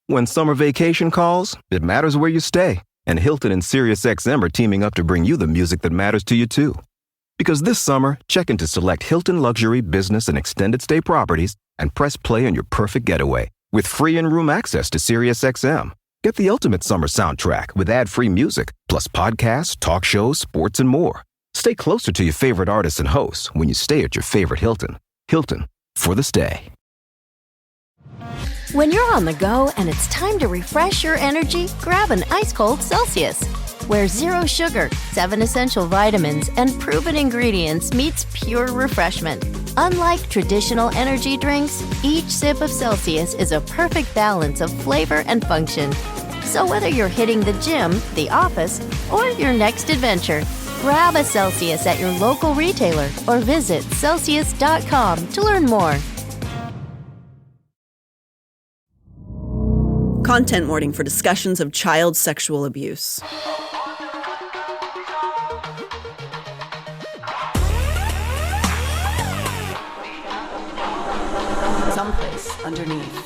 When summer vacation calls, it matters where you stay. And Hilton and SiriusXM are teaming up to bring you the music that matters to you, too. Because this summer, check into select Hilton Luxury, Business, and Extended Stay properties and press play on your perfect getaway with free in-room access to SiriusXM. Get the ultimate summer soundtrack with ad-free music, plus podcasts, talk shows, sports, and more. Stay closer to your favorite artists and hosts when you stay at your favorite Hilton. Hilton, for the stay. When you're on the go and it's time to refresh your energy, grab an ice-cold Celsius. Where zero sugar, 7 essential vitamins, and proven ingredients meets pure refreshment. Unlike traditional energy drinks, each sip of Celsius is a perfect balance of flavor and function. So whether you're hitting the gym, the office, or your next adventure, grab a Celsius at your local retailer or visit Celsius.com to learn more. Content warning for discussions of child sexual abuse. Someplace underneath.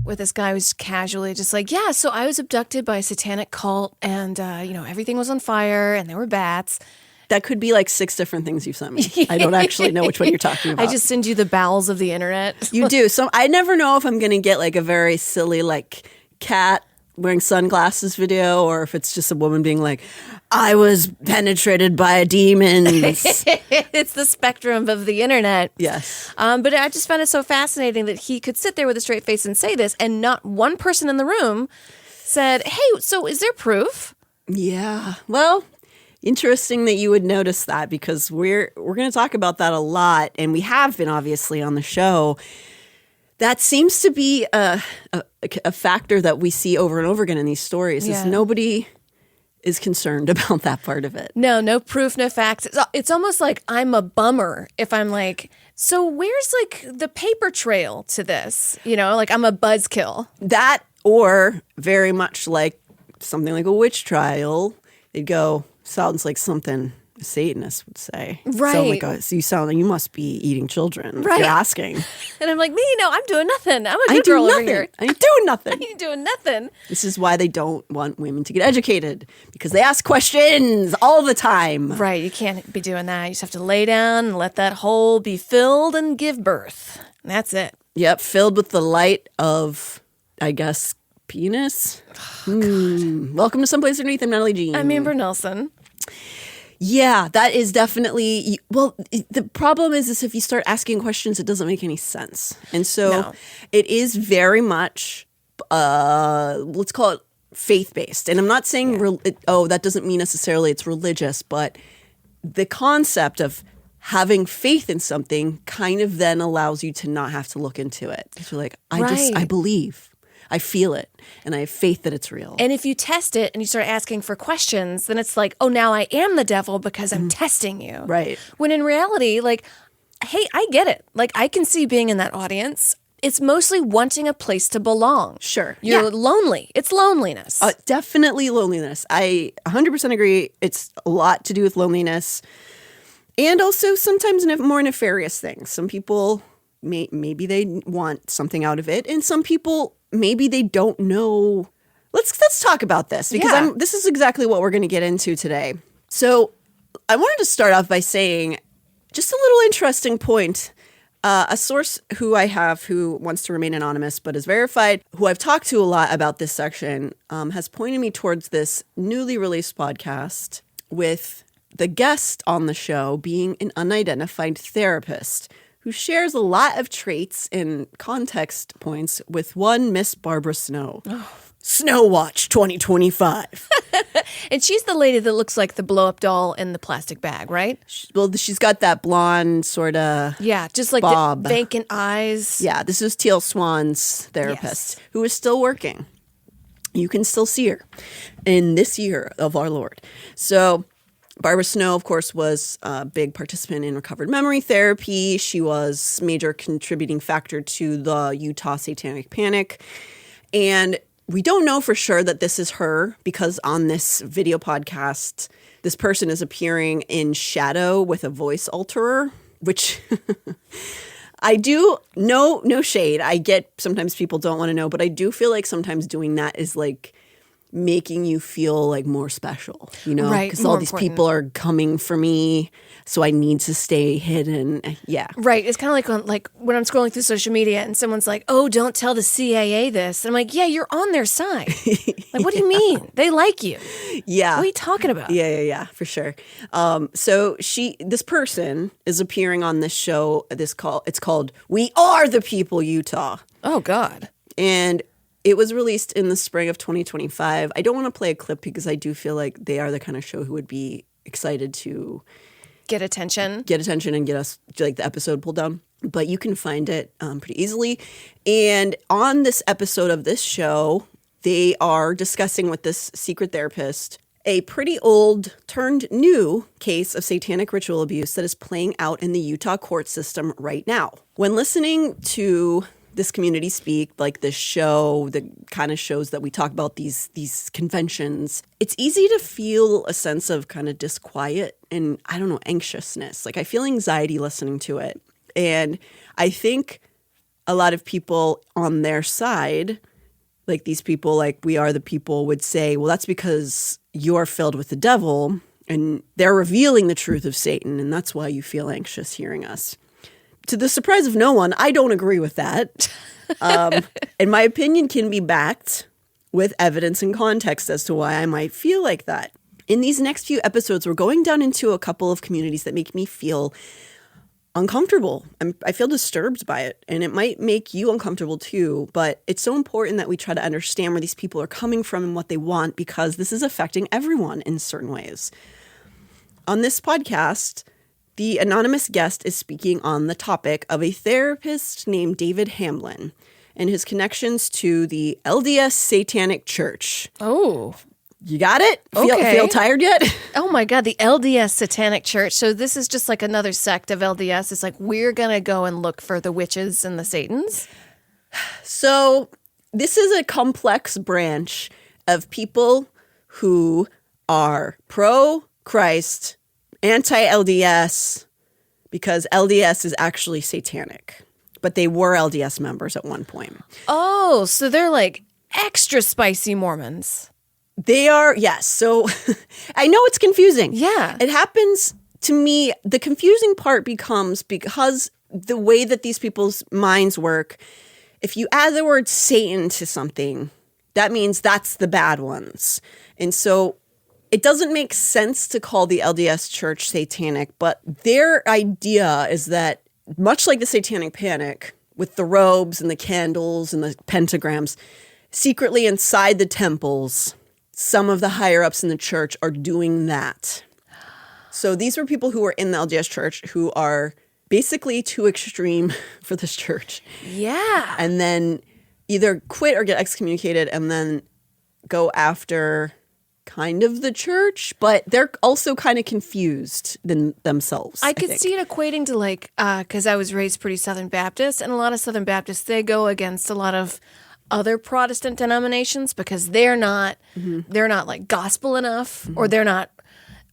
Where this guy was casually just like, yeah, so I was abducted by a satanic cult and, everything was on fire and there were bats. That could be like 6 different things you've sent me. I don't actually know which one you're talking about. I just send you the bowels of the internet. You do. So I never know if I'm going to get like a very silly like cat wearing sunglasses video or if it's just a woman being like, I was penetrated by a demon. It's the spectrum of the internet. Yes. But I just found it so fascinating that he could sit there with a straight face and say this, and not one person in the room said, hey, so is there proof? Yeah. Well, interesting that you would notice that because we're going to talk about that a lot, and we have been obviously on the show. That seems to be a factor that we see over and over again in these stories. Is nobody is concerned about that part of it. No proof, no facts. It's almost like I'm a bummer if I'm like, so where's like the paper trail to this? Like I'm a buzzkill. That or very much like something like a witch trial. They'd go, sounds like something a Satanist would say. Right. So you must be eating children. Right. You're asking. And I'm like, I'm doing nothing. I'm a good girl over here. I ain't doing nothing. I ain't doing nothing. This is why they don't want women to get educated, because they ask questions all the time. Right. You can't be doing that. You just have to lay down and let that hole be filled and give birth. And that's it. Yep. Filled with the light of, I guess, penis. Welcome to Someplace Underneath. I'm Natalie Jean. I'm Amber Nelson. Yeah, that is definitely, well, the problem is if you start asking questions, it doesn't make any sense. And so It is very much, let's call it faith-based. And I'm not saying, that doesn't mean necessarily it's religious, but the concept of having faith in something kind of then allows you to not have to look into it. Because you're like, I believe. I feel it, and I have faith that it's real. And if you test it and you start asking for questions, then it's like, oh, now I am the devil because I'm testing you. Right. When in reality, like, hey, I get it. Like, I can see being in that audience. It's mostly wanting a place to belong. Sure. You're lonely. It's loneliness. Definitely loneliness. I 100% agree. It's a lot to do with loneliness. And also sometimes more nefarious things. Some people, maybe they want something out of it. And some people, maybe they don't know. Let's talk about this because this is exactly what we're going to get into today. So I wanted to start off by saying just a little interesting point. A source who I have who wants to remain anonymous but is verified, who I've talked to a lot about this section, has pointed me towards this newly released podcast with the guest on the show being an unidentified therapist who shares a lot of traits and context points with one Miss Barbara Snow. Oh. Snow Watch 2025. And she's the lady that looks like the blow-up doll in the plastic bag, right? She's got that blonde sort of just like bob. The vacant eyes. Yeah, this is Teal Swan's therapist, who is still working. you can still see her in this year of our Lord. So Barbara Snow, of course, was a big participant in recovered memory therapy. She was a major contributing factor to the Utah Satanic Panic. And we don't know for sure that this is her because on this video podcast, this person is appearing in shadow with a voice alterer, which I do, no shade. I get sometimes people don't want to know, but I do feel like sometimes doing that is like making you feel like more special, you know, right? Because all these people are coming for me, so I need to stay hidden. Yeah, right. It's kind of like when I'm scrolling through social media and someone's like, "Oh, don't tell the CIA this." And I'm like, "Yeah, you're on their side." Like, what do you mean? They like you. Yeah. What are you talking about? Yeah, for sure. So this person is appearing on this show. It's called "We Are the People, Utah." Oh God. And it was released in the spring of 2025. I don't want to play a clip because I do feel like they are the kind of show who would be excited to get attention and get us like the episode pulled down. But you can find it pretty easily. And on this episode of this show, they are discussing with this secret therapist a pretty old turned new case of satanic ritual abuse that is playing out in the Utah court system right now. When listening to this community speak, like this show, the kind of shows that we talk about, these conventions, it's easy to feel a sense of kind of disquiet and, I don't know, anxiousness. Like I feel anxiety listening to it. And I think a lot of people on their side, like these people, like We Are the People, would say, well, that's because you're filled with the devil and they're revealing the truth of Satan. And that's why you feel anxious hearing us. To the surprise of no one, I don't agree with that. And my opinion can be backed with evidence and context as to why I might feel like that. In these next few episodes, we're going down into a couple of communities that make me feel uncomfortable. I feel disturbed by it, and it might make you uncomfortable too, but it's so important that we try to understand where these people are coming from and what they want, because this is affecting everyone in certain ways. On this podcast, the anonymous guest is speaking on the topic of a therapist named David Hamlin and his connections to the LDS Satanic Church. Oh. You got it? Okay. Feel tired yet? Oh my God, the LDS Satanic Church. So this is just like another sect of LDS. It's like, we're going to go and look for the witches and the Satans? So this is a complex branch of people who are pro-Christ, anti-LDS, because LDS is actually satanic. But they were LDS members at one point. Oh, so they're like extra spicy Mormons. They are, yes. So I know it's confusing. Yeah. It happens to me. The confusing part becomes because the way that these people's minds work, if you add the word Satan to something, that means that's the bad ones. And so it doesn't make sense to call the LDS church satanic, but their idea is that much like the Satanic Panic, with the robes and the candles and the pentagrams, secretly inside the temples, some of the higher ups in the church are doing that. So these were people who were in the LDS church who are basically too extreme for this church. Yeah. And then either quit or get excommunicated and then go after kind of the church, but they're also kind of confused themselves. I could see it equating to like, because I was raised pretty Southern Baptist, and a lot of Southern Baptists, they go against a lot of other Protestant denominations because they're not like gospel enough, or they're not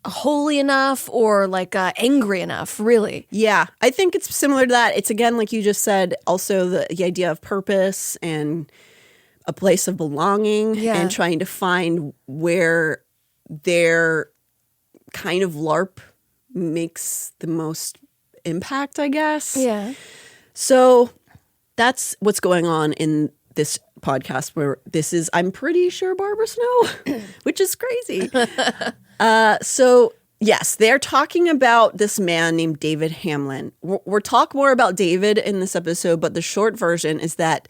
holy enough, or like angry enough, really. Yeah, I think it's similar to that. It's, again, like you just said, also the idea of purpose and a place of belonging, and trying to find where their kind of LARP makes the most impact, I guess. Yeah. So that's what's going on in this podcast, where this is, I'm pretty sure, Barbara Snow, which is crazy. So yes, they're talking about this man named David Hamlin. We'll talk more about David in this episode, but the short version is that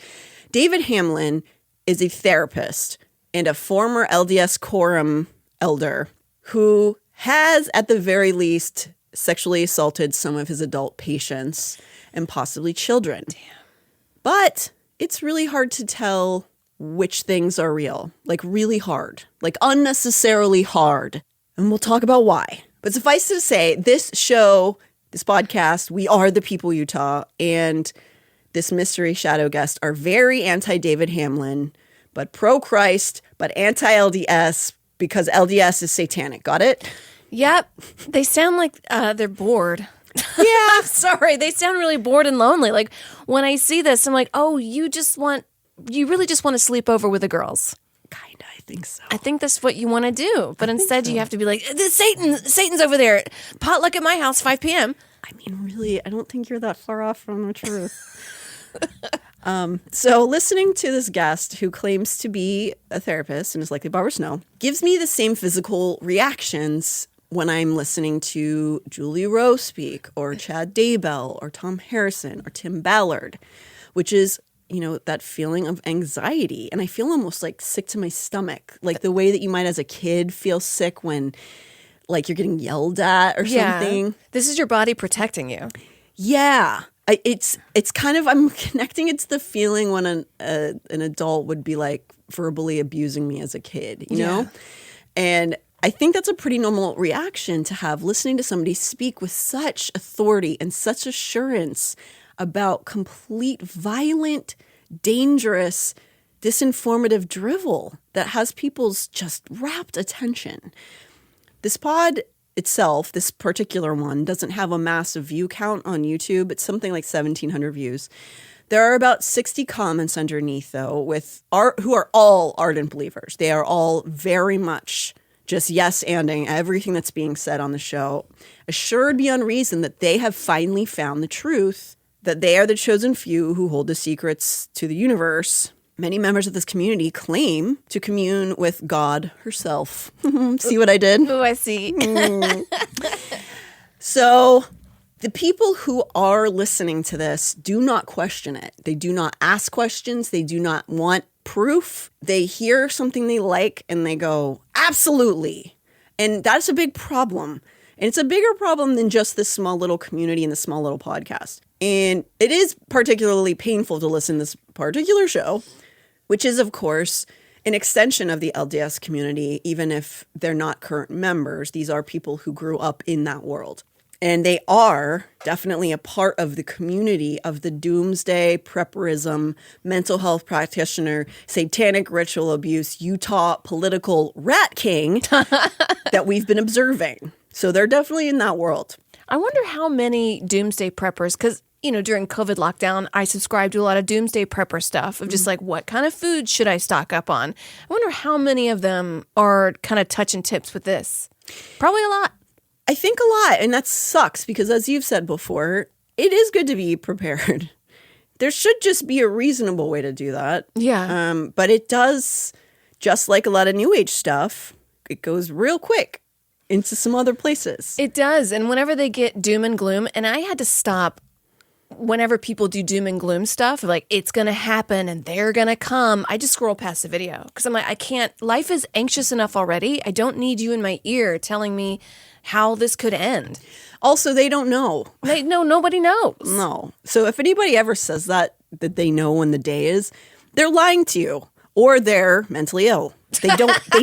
David Hamlin is a therapist and a former LDS quorum elder who has, at the very least, sexually assaulted some of his adult patients and possibly children. Damn. But it's really hard to tell which things are real, like really hard, like unnecessarily hard. And we'll talk about why. But suffice to say, this show, this podcast, We Are the People Utah, and this mystery shadow guest are very anti-David Hamlin, but pro-Christ, but anti-LDS, because LDS is satanic. Got it? Yep. They sound like they're bored. Yeah. I'm sorry. They sound really bored and lonely. Like, when I see this, I'm like, oh, you really just want to sleep over with the girls. Kinda, I think so. I think that's what you want to do. But instead you have to be like, Satan's over there. Potluck at my house, 5 p.m. I mean, really, I don't think you're that far off from the truth. So listening to this guest who claims to be a therapist and is likely Barbara Snow gives me the same physical reactions when I'm listening to Julie Rowe speak or Chad Daybell or Tom Harrison or Tim Ballard, which is, you know, that feeling of anxiety. And I feel almost like sick to my stomach, like the way that you might as a kid feel sick when like you're getting yelled at or something. This is your body protecting you. Yeah. It's kind of, I'm connecting it to the feeling when an adult would be like verbally abusing me as a kid, you know? And I think that's a pretty normal reaction to have listening to somebody speak with such authority and such assurance about complete, violent, dangerous, disinformative drivel that has people's just rapt attention. This pod itself, this particular one, doesn't have a massive view count on YouTube. It's something like 1,700 views. There are about 60 comments underneath, though, who are all ardent believers. They are all very much just yes-anding everything that's being said on the show, assured beyond reason that they have finally found the truth, that they are the chosen few who hold the secrets to the universe. Many members of this community claim to commune with God herself. See what I did? Oh, I see. So the people who are listening to this do not question it. They do not ask questions. They do not want proof. They hear something they like and they go, absolutely. And that's a big problem. And it's a bigger problem than just this small little community and this small little podcast. And it is particularly painful to listen to this particular show, which is, of course, an extension of the LDS community, even if they're not current members. These are people who grew up in that world. And they are definitely a part of the community of the doomsday, prepperism, mental health practitioner, satanic ritual abuse, Utah political rat king that we've been observing. So they're definitely in that world. I wonder how many doomsday preppers, because, you know, during COVID lockdown, I subscribed to a lot of doomsday prepper stuff of just like, what kind of food should I stock up on? I wonder how many of them are kind of touching tips with this. Probably a lot. I think a lot, and that sucks because, as you've said before, it is good to be prepared. There should just be a reasonable way to do that. Yeah. But it does, just like a lot of New Age stuff, it goes real quick into some other places. It does. And whenever they get doom and gloom, and I had to stop whenever people do doom and gloom stuff, like it's going to happen and they're going to come, I just scroll past the video because I'm like, I can't, life is anxious enough already. I don't need you in my ear telling me how this could end. Also, they don't know. Nobody knows. No. So if anybody ever says that they know when the day is, they're lying to you or they're mentally ill. They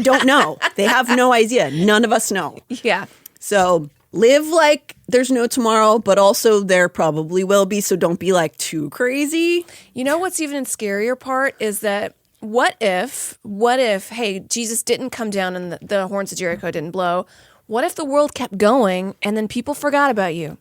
don't know. They have no idea. None of us know. Yeah. So live like there's no tomorrow, but also there probably will be. So don't be like too crazy. You know what's even a scarier part is that what if, hey, Jesus didn't come down and the horns of Jericho didn't blow? What if the world kept going and then people forgot about you?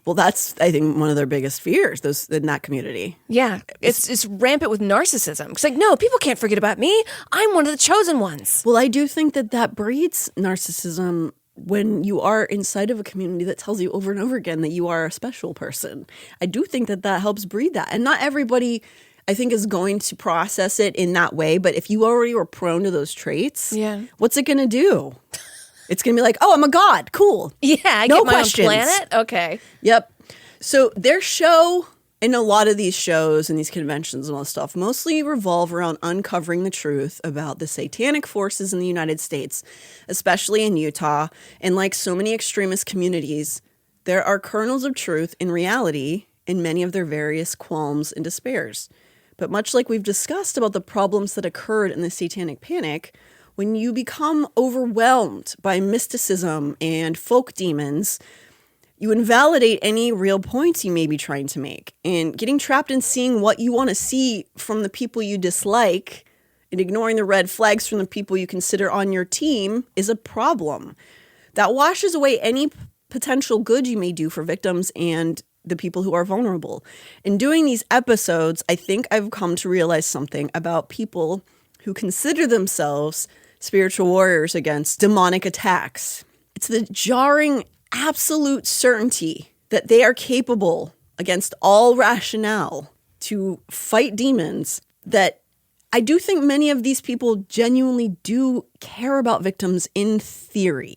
Well, that's, I think, one of their biggest fears, those in that community. Yeah. It's rampant with narcissism. It's like, no, people can't forget about me. I'm one of the chosen ones. Well, I do think that breeds narcissism when you are inside of a community that tells you over and over again that you are a special person. I do think that helps breed that. And not everybody, I think, is going to process it in that way. But if you already were prone to those traits, what's it going to do? It's going to be like, oh, I'm a god. Cool. Yeah, I no get my questions. own planet? Okay. Yep. So their show, and a lot of these shows and these conventions and all this stuff, mostly revolve around uncovering the truth about the satanic forces in the United States, especially in Utah. And like so many extremist communities, there are kernels of truth in reality in many of their various qualms and despairs. But much like we've discussed about the problems that occurred in the Satanic Panic, when you become overwhelmed by mysticism and folk demons, you invalidate any real points you may be trying to make. And getting trapped in seeing what you want to see from the people you dislike and ignoring the red flags from the people you consider on your team is a problem. That washes away any potential good you may do for victims and the people who are vulnerable. In doing these episodes, I think I've come to realize something about people who consider themselves spiritual warriors against demonic attacks. It's the jarring absolute certainty that they are capable against all rationale to fight demons that I do think many of these people genuinely do care about victims in theory,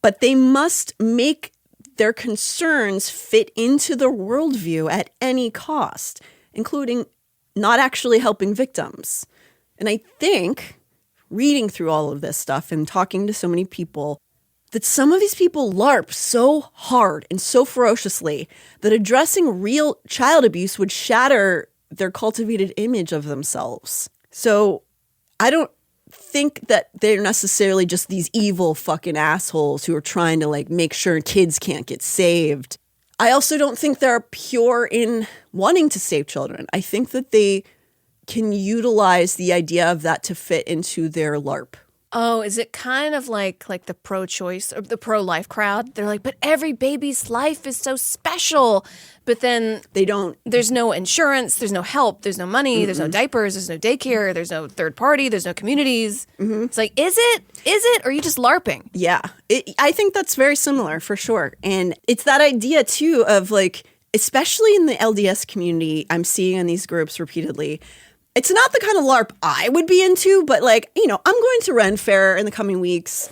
but they must make their concerns fit into their worldview at any cost, including not actually helping victims. And I think, reading through all of this stuff and talking to so many people, that some of these people LARP so hard and so ferociously that addressing real child abuse would shatter their cultivated image of themselves. So I don't think that they're necessarily just these evil fucking assholes who are trying to like make sure kids can't get saved. I also don't think they're pure in wanting to save children. I think that they can utilize the idea of that to fit into their LARP. Oh, is it kind of like the pro-choice or the pro-life crowd? They're like, but every baby's life is so special. But then they don't. There's no insurance. There's no help. There's no money. There's no diapers. There's no daycare. There's no third party. There's no communities. It's like, is it? Or are you just LARPing? Yeah, I think that's very similar for sure. And it's that idea too of like, especially in the LDS community, I'm seeing in these groups repeatedly. It's not the kind of LARP I would be into, but like, you know, I'm going to Ren Fair in the coming weeks.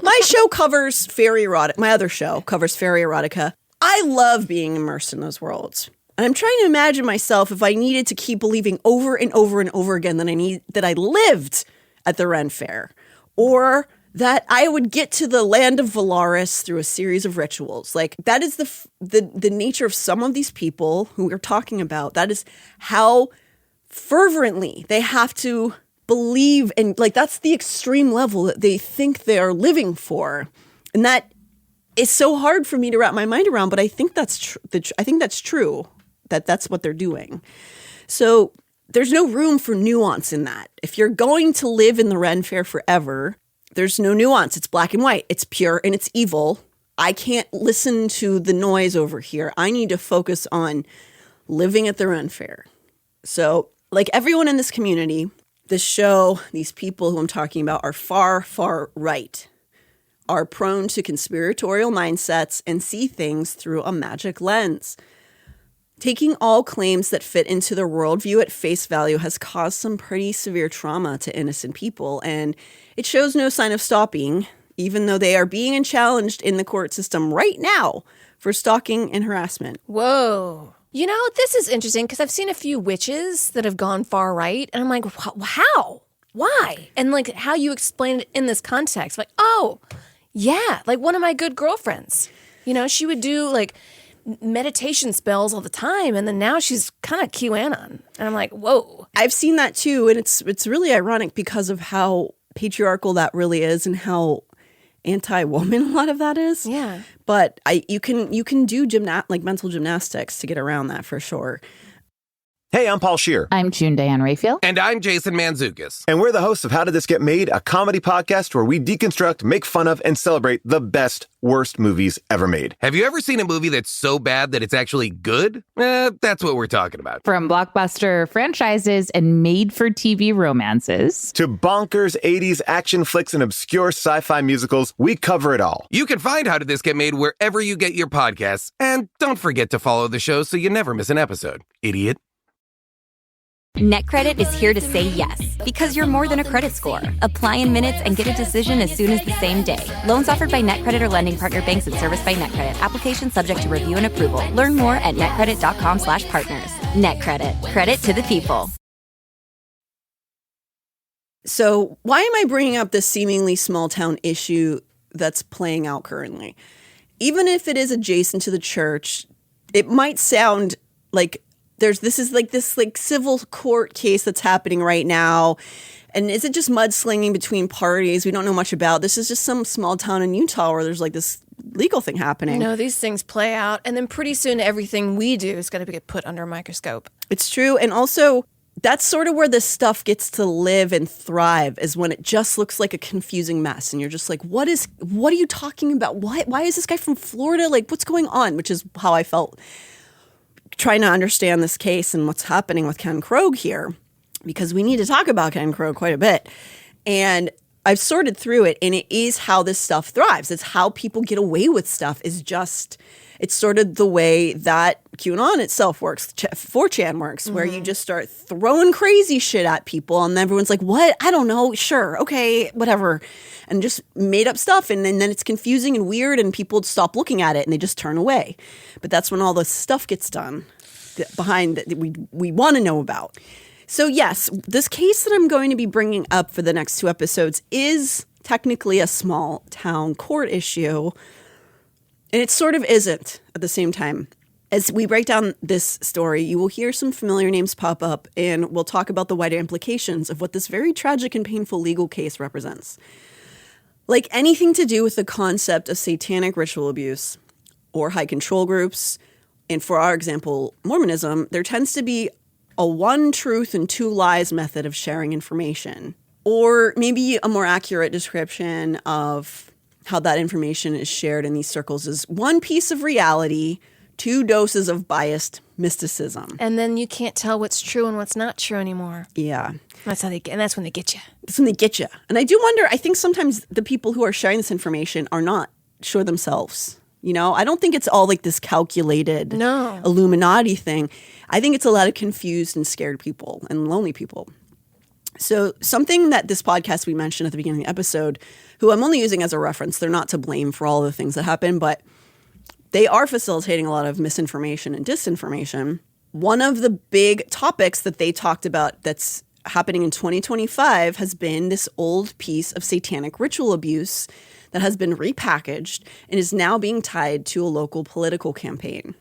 My show covers fairy erotica. My other show covers fairy erotica. I love being immersed in those worlds. And I'm trying to imagine myself if I needed to keep believing over and over and over again that I lived at the Ren Fair, or that I would get to the land of Valaris through a series of rituals. Like that is the nature of some of these people who we're talking about. That is how fervently they have to believe, and like that's the extreme level that they think they are living for, and that is so hard for me to wrap my mind around. But I think that's I think that's true. That's what they're doing. So there's no room for nuance in that. If you're going to live in the Ren Fair forever, there's no nuance. It's black and white. It's pure and it's evil. I can't listen to the noise over here. I need to focus on living at the Ren Fair. So like everyone in this community, this show, these people who I'm talking about are far, far right, are prone to conspiratorial mindsets and see things through a magic lens. Taking all claims that fit into their worldview at face value has caused some pretty severe trauma to innocent people, and it shows no sign of stopping, even though they are being challenged in the court system right now for stalking and harassment. Whoa. You know, this is interesting because I've seen a few witches that have gone far right, and I'm like, how? Why? And like how you explain it in this context, like, oh, yeah, like one of my good girlfriends, you know, she would do like meditation spells all the time, and then now she's kind of QAnon, and I'm like, whoa. I've seen that too, and it's really ironic because of how patriarchal that really is and how anti-woman a lot of that is. Yeah. But you can do mental gymnastics to get around that for sure. Hey, I'm Paul Scheer. I'm June Diane Raphael. And I'm Jason Mantzoukas. And we're the hosts of How Did This Get Made, a comedy podcast where we deconstruct, make fun of, and celebrate the best, worst movies ever made. Have you ever seen a movie that's so bad that it's actually good? That's what we're talking about. From blockbuster franchises and made-for-TV romances to bonkers 80s action flicks and obscure sci-fi musicals, we cover it all. You can find How Did This Get Made wherever you get your podcasts. And don't forget to follow the show so you never miss an episode, idiot. NetCredit is here to say yes, because you're more than a credit score. Apply in minutes and get a decision as soon as the same day. Loans offered by NetCredit or lending partner banks and serviced by NetCredit. Application subject to review and approval. Learn more at netcredit.com/partners. NetCredit. Credit to the people. So why am I bringing up this seemingly small town issue that's playing out currently? Even if it is adjacent to the church, it might sound like this is like this like civil court case that's happening right now. And is it just mudslinging between parties? We don't know much about. This is just some small town in Utah where there's like this legal thing happening. No, these things play out. And then pretty soon everything we do is going to get put under a microscope. It's true. And also, that's sort of where this stuff gets to live and thrive, is when it just looks like a confusing mess. And you're just like, what are you talking about? Why is this guy from Florida? Like, what's going on? Which is how I felt trying to understand this case and what's happening with Ken Krogh here, because we need to talk about Ken Krogh quite a bit. And I've sorted through it, and it is how this stuff thrives. It's how people get away with stuff. It's sort of the way that QAnon itself works, 4chan works, where you just start throwing crazy shit at people, and everyone's like, what? I don't know. Sure. Okay. Whatever. And just made up stuff. And then it's confusing and weird, and people stop looking at it, and they just turn away. But that's when all the stuff gets done behind that we want to know about. So yes, this case that I'm going to be bringing up for the next 2 episodes is technically a small town court issue. And it sort of isn't at the same time. As we break down this story, you will hear some familiar names pop up, and we'll talk about the wider implications of what this very tragic and painful legal case represents. Like anything to do with the concept of satanic ritual abuse or high control groups, and for our example, Mormonism, there tends to be a one truth and 2 lies method of sharing information, or maybe a more accurate description of how that information is shared in these circles is 1 piece of reality, 2 doses of biased mysticism. And then you can't tell what's true and what's not true anymore. Yeah. That's when they get you. That's when they get you. And I do wonder, I think sometimes the people who are sharing this information are not sure themselves. You know, I don't think it's all like this calculated Illuminati thing. I think it's a lot of confused and scared people and lonely people. So something that this podcast we mentioned at the beginning of the episode, who I'm only using as a reference, they're not to blame for all the things that happen, but they are facilitating a lot of misinformation and disinformation. One of the big topics that they talked about that's happening in 2025 has been this old piece of satanic ritual abuse that has been repackaged and is now being tied to a local political campaign.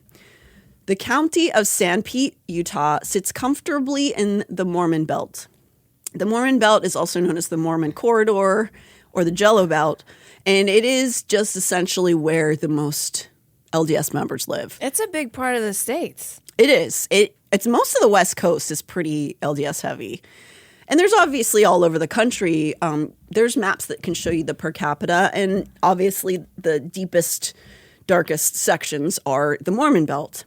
The county of San Pete, Utah, sits comfortably in the Mormon Belt. The Mormon Belt is also known as the Mormon Corridor or the Jello Belt, and it is just essentially where the most LDS members live. It's a big part of the States. It is. It's most of the West Coast is pretty LDS heavy. And there's obviously all over the country, there's maps that can show you the per capita, and obviously the deepest, darkest sections are the Mormon Belt.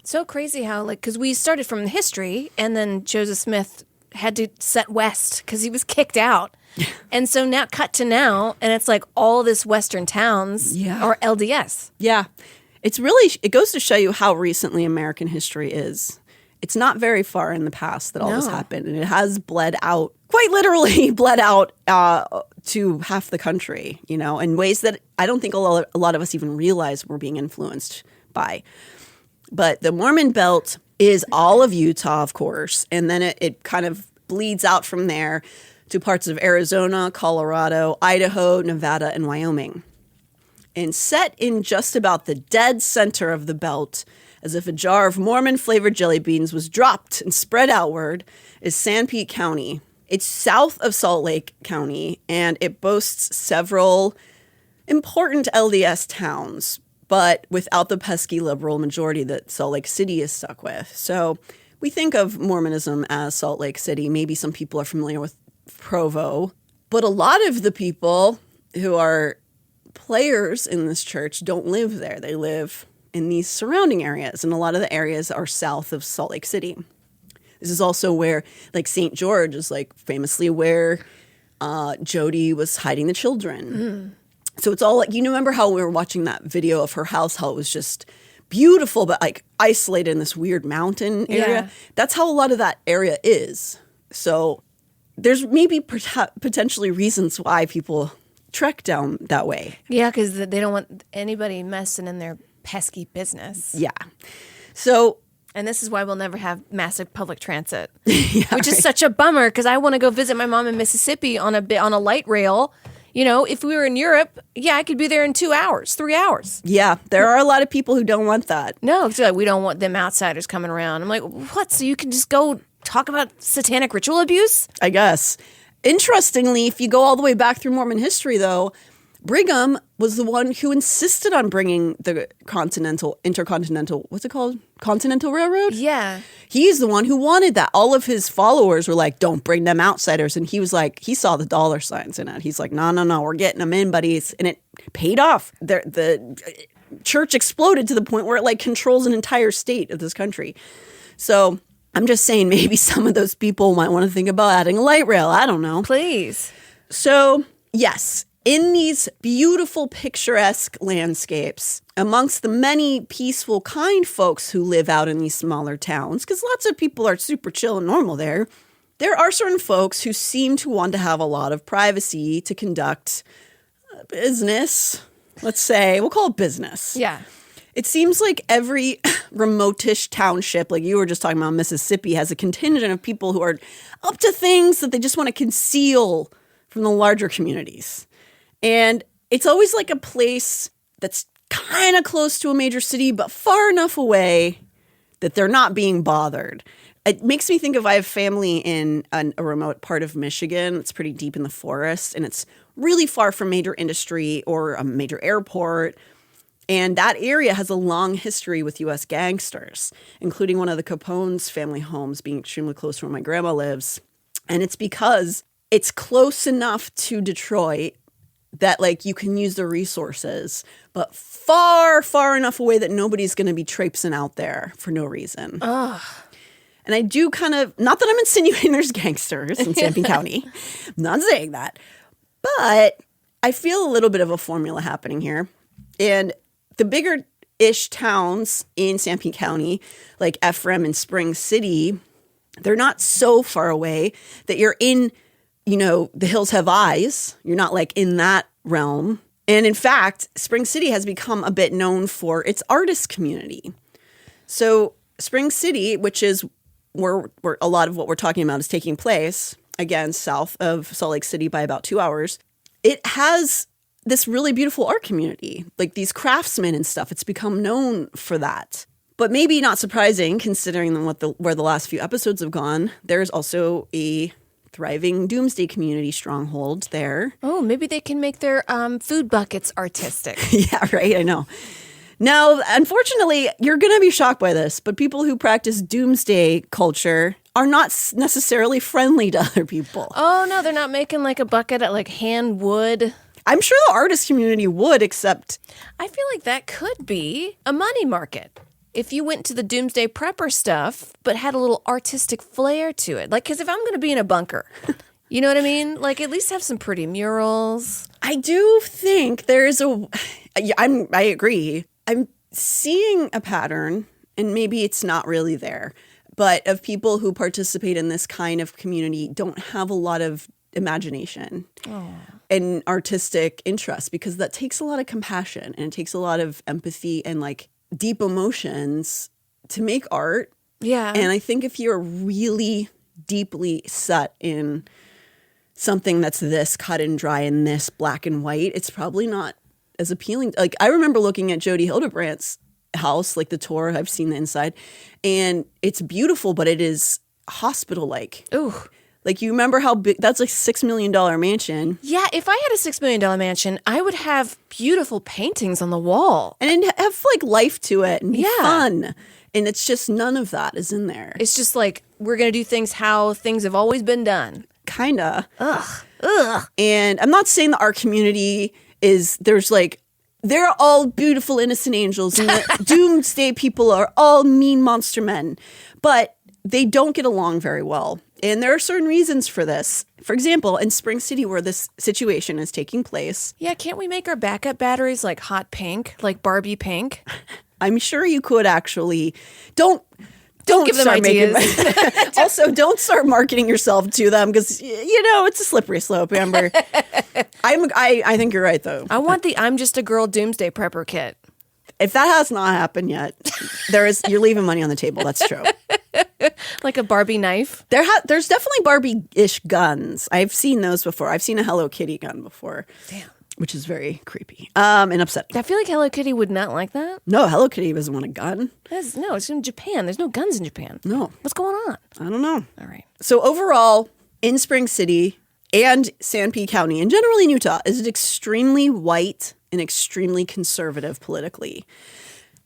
It's so crazy how, like, because we started from history, and then Joseph Smith had to set west because he was kicked out. And so now, cut to now, and it's like all this Western towns are LDS. Yeah. It goes to show you how recently American history is. It's not very far in the past that all this happened, and it has bled out, quite literally bled out to half the country, you know, in ways that I don't think a lot of us even realize we're being influenced by. But the Mormon Belt is all of Utah, of course, and then it kind of bleeds out from there to parts of Arizona, Colorado, Idaho, Nevada, and Wyoming. And set in just about the dead center of the belt, as if a jar of Mormon-flavored jelly beans was dropped and spread outward, is San Pete County. It's south of Salt Lake County, and it boasts several important LDS towns, but without the pesky liberal majority that Salt Lake City is stuck with. So we think of Mormonism as Salt Lake City. Maybe some people are familiar with Provo, but a lot of the people who are players in this church don't live there. They live in these surrounding areas, and a lot of the areas are south of Salt Lake City. This is also where, like, St. George is, like, famously where Jody was hiding the children. So it's all like, you remember how we were watching that video of her house, how it was just beautiful, but like isolated in this weird mountain area? Yeah. That's how a lot of that area is. So there's maybe potentially reasons why people trek down that way. Yeah, because they don't want anybody messing in their pesky business. Yeah. So, and this is why we'll never have massive public transit, which is such a bummer because I want to go visit my mom in Mississippi on a light rail, if we were in Europe, I could be there in 2 hours, 3 hours. Yeah, there are a lot of people who don't want that. No, it's like, we don't want them outsiders coming around. I'm like, what? So you can just go talk about satanic ritual abuse? I guess. Interestingly, if you go all the way back through Mormon history, though, Brigham was the one who insisted on bringing the intercontinental, what's it called? Continental Railroad? Yeah. He's the one who wanted that. All of his followers were like, don't bring them outsiders. And he was like, he saw the dollar signs in it. He's like, no, we're getting them in, buddies. And it paid off. The church exploded to the point where it like controls an entire state of this country. So I'm just saying maybe some of those people might want to think about adding a light rail. I don't know. Please. So, yes, in these beautiful, picturesque landscapes, amongst the many peaceful, kind folks who live out in these smaller towns, because lots of people are super chill and normal there are certain folks who seem to want to have a lot of privacy to conduct business. Let's say, we'll call it business. Yeah. It seems like every remote-ish township, like you were just talking about, Mississippi, has a contingent of people who are up to things that they just want to conceal from the larger communities. And it's always like a place that's kind of close to a major city, but far enough away that they're not being bothered. It makes me think of, I have family in a remote part of Michigan. It's pretty deep in the forest, and it's really far from major industry or a major airport. And that area has a long history with U.S. gangsters, including one of the Capone's family homes being extremely close to where my grandma lives. And it's because it's close enough to Detroit that like you can use the resources, but far, far enough away that nobody's going to be traipsing out there for no reason. Ugh. And I do kind of, not that I'm insinuating there's gangsters in Sanpete County. I'm not saying that. But I feel a little bit of a formula happening here. And the bigger-ish towns in Sanpete County, like Ephraim and Spring City, they're not so far away that you're in, the hills have eyes. You're not like in that realm. And in fact, Spring City has become a bit known for its artist community. So Spring City, which is where a lot of what we're talking about is taking place, again, south of Salt Lake City by about 2 hours, it has this really beautiful art community, like these craftsmen and stuff. It's become known for that. But maybe not surprising, considering where the last few episodes have gone, there's also a thriving doomsday community stronghold there. Oh, maybe they can make their food buckets artistic. Yeah, right, I know. Now, unfortunately, you're going to be shocked by this, but people who practice doomsday culture are not necessarily friendly to other people. Oh, no, they're not making like a bucket at like hand wood. I'm sure the artist community would, except I feel like that could be a money market. If you went to the doomsday prepper stuff, but had a little artistic flair to it. Like, because if I'm going to be in a bunker, you know what I mean? Like, at least have some pretty murals. I do think there's I agree. I'm seeing a pattern, and maybe it's not really there, but of people who participate in this kind of community don't have a lot of imagination and artistic interest, because that takes a lot of compassion and it takes a lot of empathy and like deep emotions to make art. Yeah. And I think if you're really deeply set in something that's this cut and dry and this black and white, it's probably not as appealing. Like, I remember looking at Jody Hildebrandt's house, like the tour, I've seen the inside, and it's beautiful, but it is hospital-like. Ooh. Like, you remember how big, that's like $6 million mansion. Yeah, if I had a $6 million mansion, I would have beautiful paintings on the wall. And have like life to it and be fun. And it's just none of that is in there. It's just like, we're going to do things how things have always been done. Kinda. Ugh. And I'm not saying that our community they're all beautiful, innocent angels, and the doomsday people are all mean monster men. But they don't get along very well. And there are certain reasons for this. For example, in Spring City, where this situation is taking place. Yeah, can't we make our backup batteries like hot pink, like Barbie pink? I'm sure you could actually. Don't give them ideas. Also, don't start marketing yourself to them, because it's a slippery slope, Amber. I think you're right, though. I want the I'm Just a Girl Doomsday Prepper kit. If that has not happened yet, you're leaving money on the table. That's true. Like a Barbie knife? There's definitely Barbie-ish guns. I've seen those before. I've seen a Hello Kitty gun before. Damn. Which is very creepy and upsetting. I feel like Hello Kitty would not like that. No, Hello Kitty doesn't want a gun. No, it's in Japan. There's no guns in Japan. No. What's going on? I don't know. All right. So overall, in Spring City and Sanpete County, and generally in Utah, is extremely white and extremely conservative politically.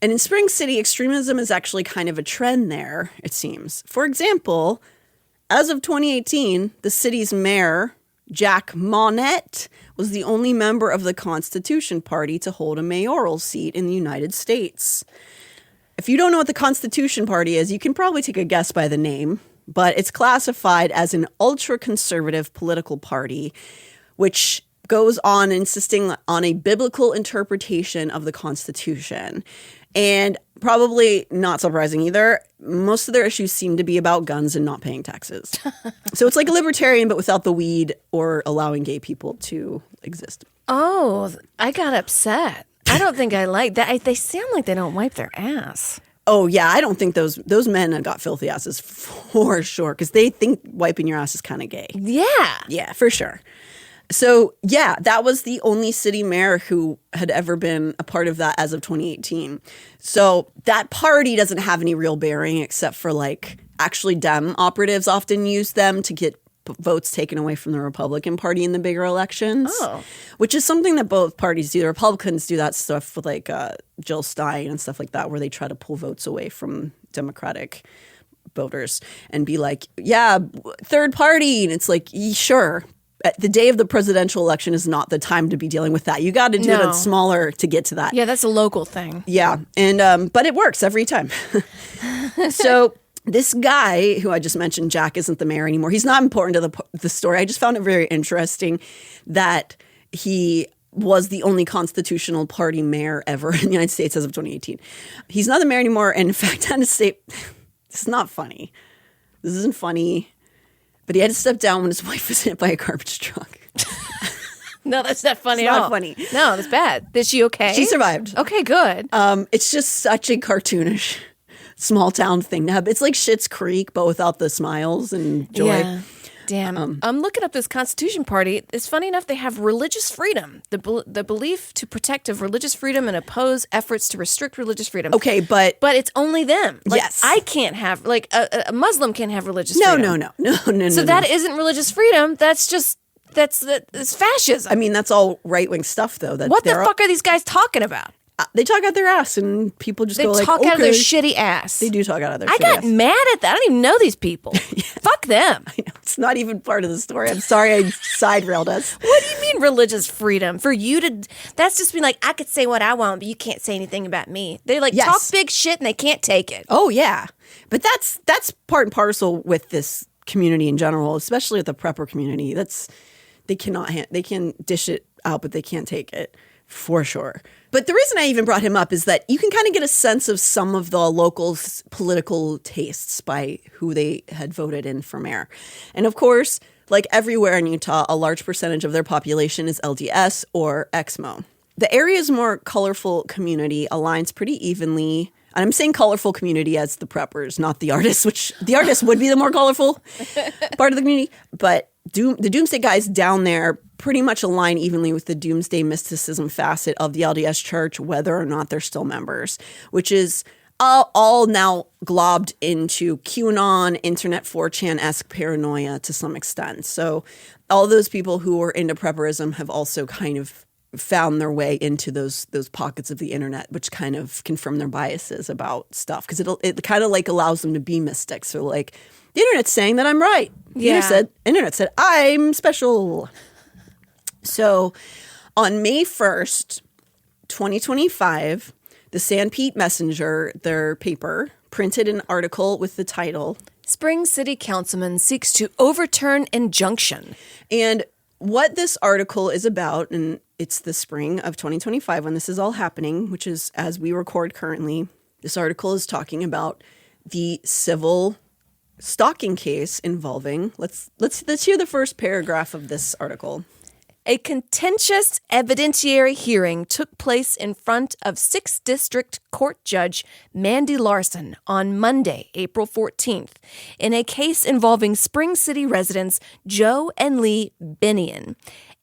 And in Spring City, extremism is actually kind of a trend there, it seems. For example, as of 2018, the city's mayor, Jack Monette, was the only member of the Constitution Party to hold a mayoral seat in the United States. If you don't know what the Constitution Party is, you can probably take a guess by the name, but it's classified as an ultra-conservative political party, which goes on insisting on a biblical interpretation of the Constitution. And probably not surprising either, most of their issues seem to be about guns and not paying taxes. So it's like a libertarian, but without the weed or allowing gay people to exist. Oh, I got upset. I don't think I like that. They sound like they don't wipe their ass. Oh, yeah. I don't think those men have got filthy asses for sure, because they think wiping your ass is kind of gay. Yeah. Yeah, for sure. So, yeah, that was the only city mayor who had ever been a part of that as of 2018. So that party doesn't have any real bearing except for actually Dem operatives often use them to get votes taken away from the Republican Party in the bigger elections, which is something that both parties do. The Republicans do that stuff with Jill Stein and stuff like that, where they try to pull votes away from Democratic voters and be like, yeah, third party. And it's like, sure. The day of the presidential election is not the time to be dealing with that. You got to do it smaller to get to that. Yeah, that's a local thing. Yeah. And but it works every time. So this guy who I just mentioned, Jack, isn't the mayor anymore. He's not important to the story. I just found it very interesting that he was the only constitutional party mayor ever in the United States as of 2018. He's not the mayor anymore. And in fact, I had to say, this is not funny. This isn't funny. But he had to step down when his wife was hit by a garbage truck. No, that's not funny It's at not all. funny. No, that's bad. Is she okay? She survived. Okay, good. It's just such a cartoonish small town thing to have. It's like Schitt's Creek, but without the smiles and joy. Yeah. Damn. I'm looking up this Constitution Party. It's funny enough, they have religious freedom, the belief to protect of religious freedom and oppose efforts to restrict religious freedom. Okay, but it's only them. Yes. I can't have, a Muslim can't have religious no. freedom. So that isn't religious freedom. That's just, that's fascism. I mean, that's all right-wing stuff, though. What the fuck are these guys talking about? They talk out their ass, and people just They go like, talk out of their okay. shitty ass. They do talk out of their I shitty ass. got mad at that. I don't even know these people. Fuck them. I know. It's not even part of the story. I'm sorry I side-railed us. What do you mean religious freedom? For you to, that's just being like, I could say what I want, but you can't say anything about me. They talk big shit and they can't take it. Oh, yeah. But that's part and parcel with this community in general, especially with the prepper community. They can dish it out, but they can't take it for sure. But the reason I even brought him up is that you can kind of get a sense of some of the locals' political tastes by who they had voted in for mayor. And of course, like everywhere in Utah, a large percentage of their population is LDS or XMO. The area's more colorful community aligns pretty evenly. And I'm saying colorful community as the preppers, not the artists, which the artists would be the more colorful part of the community. But the Doomsday guys down there pretty much align evenly with the Doomsday mysticism facet of the LDS Church, whether or not they're still members, which is all now globbed into QAnon, internet 4chan-esque paranoia to some extent. So all those people who are into prepperism have also kind of found their way into those pockets of the internet, which kind of confirm their biases about stuff, because it kind of allows them to be mystics. So the internet's saying that I'm right. The internet said I'm special. So on May 1st, 2025, the Sanpete Messenger, their paper, printed an article with the title, Spring City Councilman Seeks to Overturn Injunction. And what this article is about, and it's the spring of 2025 when this is all happening, which is as we record currently, this article is talking about the civil stalking case involving, let's hear the first paragraph of this article. A contentious evidentiary hearing took place in front of 6th District Court Judge Mandy Larson on Monday, April 14th, in a case involving Spring City residents Joe and Lee Benion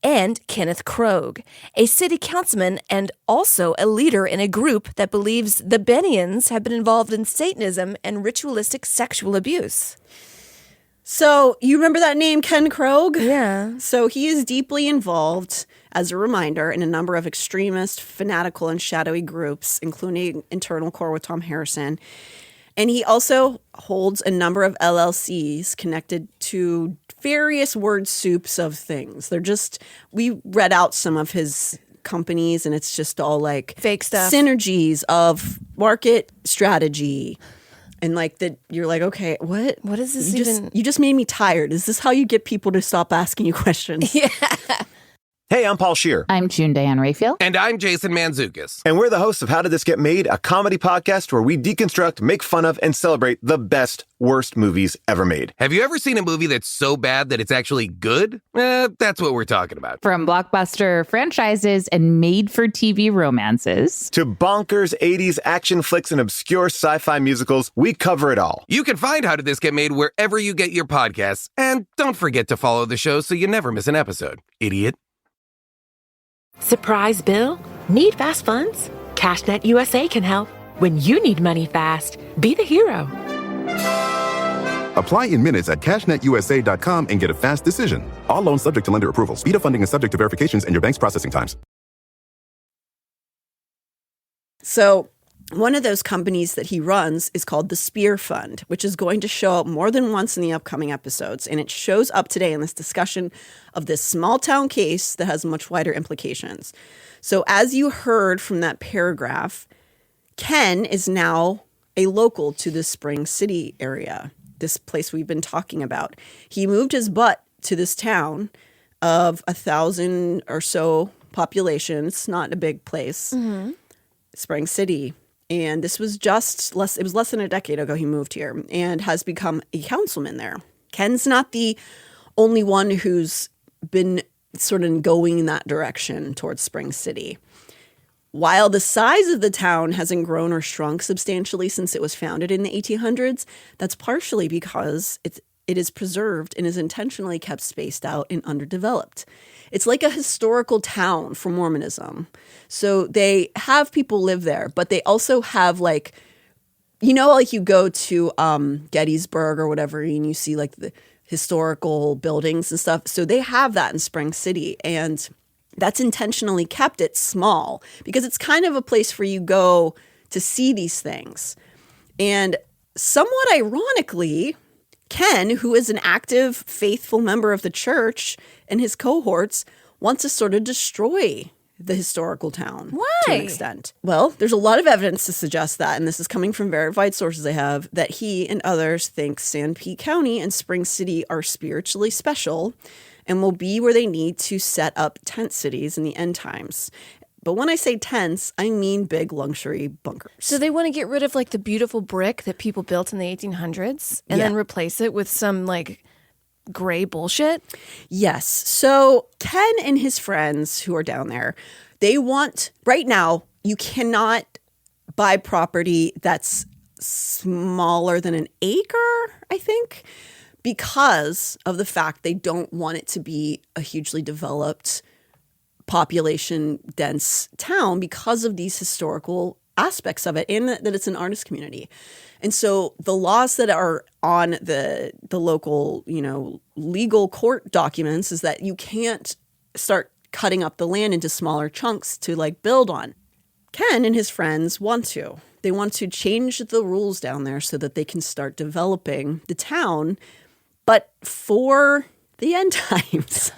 and Kenneth Krogh, a city councilman and also a leader in a group that believes the Benions have been involved in Satanism and ritualistic sexual abuse. So you remember that name, Ken Krogh? Yeah. So he is deeply involved, as a reminder, in a number of extremist, fanatical, and shadowy groups, including Internal Core with Tom Harrison. And he also holds a number of LLCs connected to various word soups of things. We read out some of his companies, and it's just all like fake stuff, synergies of market strategy. And like that, you're like, okay, what? What is this even? You just made me tired. Is this how you get people to stop asking you questions? Yeah. Hey, I'm Paul Scheer. I'm June Diane Raphael. And I'm Jason Mantzoukas. And we're the hosts of How Did This Get Made, a comedy podcast where we deconstruct, make fun of, and celebrate the best, worst movies ever made. Have you ever seen a movie that's so bad that it's actually good? That's what we're talking about. From blockbuster franchises and made-for-TV romances to bonkers 80s action flicks and obscure sci-fi musicals, we cover it all. You can find How Did This Get Made wherever you get your podcasts. And don't forget to follow the show so you never miss an episode. Idiot. Surprise bill? Need fast funds? CashNet USA can help. When you need money fast, be the hero. Apply in minutes at cashnetusa.com and get a fast decision. All loans subject to lender approval. Speed of funding is subject to verifications and your bank's processing times. So one of those companies that he runs is called the Spear Fund, which is going to show up more than once in the upcoming episodes. And it shows up today in this discussion of this small town case that has much wider implications. So as you heard from that paragraph, Ken is now a local to the Spring City area, this place we've been talking about. He moved his butt to this town of 1,000 or so population. It's not a big place. Mm-hmm. Spring City. And this was it was less than a decade ago he moved here and has become a councilman there. Ken's not the only one who's been sort of going in that direction towards Spring City. While the size of the town hasn't grown or shrunk substantially since it was founded in the 1800s, that's partially because it is preserved and is intentionally kept spaced out and underdeveloped. It's like a historical town for Mormonism. So they have people live there, but they also have like you go to Gettysburg or whatever and you see like the historical buildings and stuff. So they have that in Spring City, and that's intentionally kept it small because it's kind of a place where you go to see these things. And somewhat ironically, Ken, who is an active, faithful member of the church and his cohorts, wants to sort of destroy the historical town. Why? To an extent. Well, there's a lot of evidence to suggest that, and this is coming from verified sources I have, that he and others think San Pete County and Spring City are spiritually special and will be where they need to set up tent cities in the end times. But when I say tents, I mean big luxury bunkers. So they want to get rid of like the beautiful brick that people built in the 1800s and then replace it with some like gray bullshit? Yes. So Ken and his friends who are down there, they want, right now, you cannot buy property that's smaller than an acre, I think, because of the fact they don't want it to be a hugely developed population dense town because of these historical aspects of it and that it's an artist community. And so the laws that are on the local, legal court documents is that you can't start cutting up the land into smaller chunks to like build on. Ken and his friends want to. They want to change the rules down there so that they can start developing the town, but for the end times.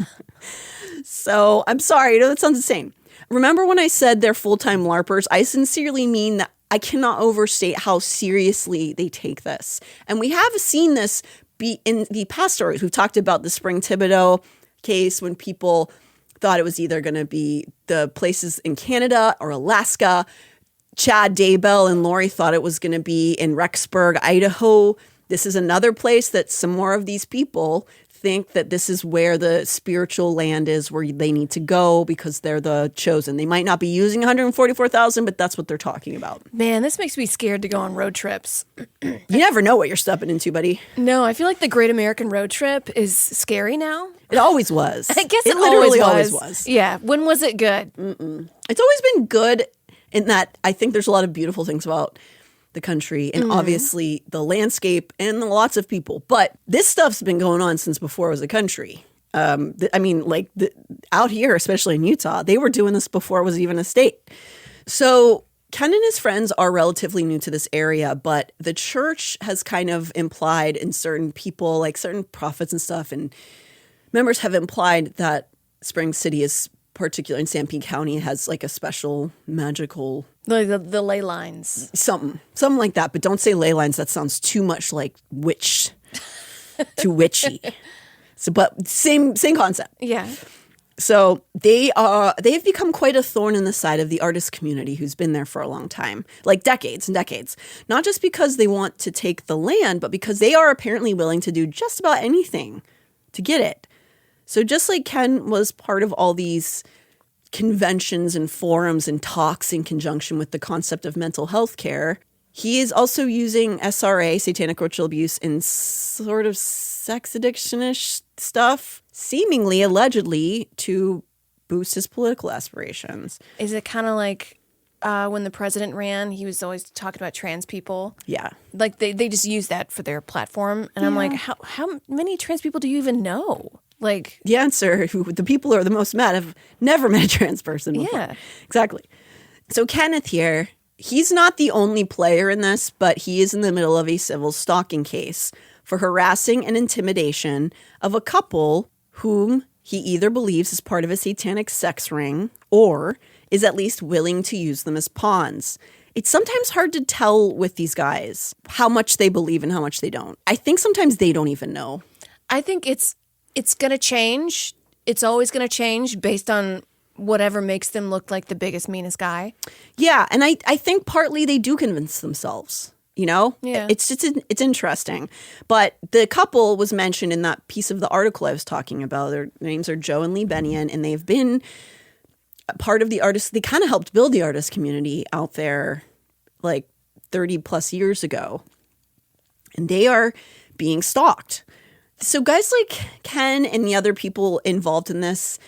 So I'm sorry, that sounds insane. Remember when I said they're full-time LARPers? I sincerely mean that. I cannot overstate how seriously they take this. And we have seen this be in the past stories. We've talked about the Spring Thibodeau case when people thought it was either going to be the places in Canada or Alaska. Chad Daybell and Lori thought it was going to be in Rexburg, Idaho. This is another place that some more of these people think that this is where the spiritual land is, where they need to go because they're the chosen. They might not be using 144,000, but that's what they're talking about. Man, this makes me scared to go on road trips. You never know what you're stepping into, buddy. No, I feel like the Great American Road Trip is scary now. It always was. I guess it literally always was. Yeah. When was it good? It's always been good in that I think there's a lot of beautiful things about the country and obviously the landscape and lots of people. But this stuff's been going on since before it was a country. Out here, especially in Utah, they were doing this before it was even a state. So Ken and his friends are relatively new to this area, but the church has kind of implied in certain people, like certain prophets and stuff, and members have implied that Spring City is particular in Sanpete County has like a special magical the ley lines, something like that. But don't say ley lines. That sounds too much like witch, too witchy. So, but same concept. Yeah. So they've become quite a thorn in the side of the artist community who's been there for a long time, like decades and decades. Not just because they want to take the land, but because they are apparently willing to do just about anything to get it. So just like Ken was part of all these conventions and forums and talks in conjunction with the concept of mental health care, he is also using SRA, satanic ritual abuse, in sort of sex addiction-ish stuff, seemingly, allegedly, to boost his political aspirations. Is it kind of like when the president ran, he was always talking about trans people? Yeah. Like they just use that for their platform. And I'm like, how many trans people do you even know? Like the answer, the people who are the most mad have never met a trans person before. Yeah. Exactly. So Kenneth here, he's not the only player in this, but he is in the middle of a civil stalking case for harassing and intimidation of a couple whom he either believes is part of a satanic sex ring or is at least willing to use them as pawns. It's sometimes hard to tell with these guys how much they believe and how much they don't. I think sometimes they don't even know. I think it's going to change. It's always going to change based on whatever makes them look like the biggest, meanest guy. Yeah, and I think partly they do convince themselves, you know? Yeah. It's interesting. But the couple was mentioned in that piece of the article I was talking about. Their names are Joe and Lee Bennion, and they've been part of the artists. They kind of helped build the artist community out there like 30 plus years ago. And they are being stalked. So guys like Ken and the other people involved in this,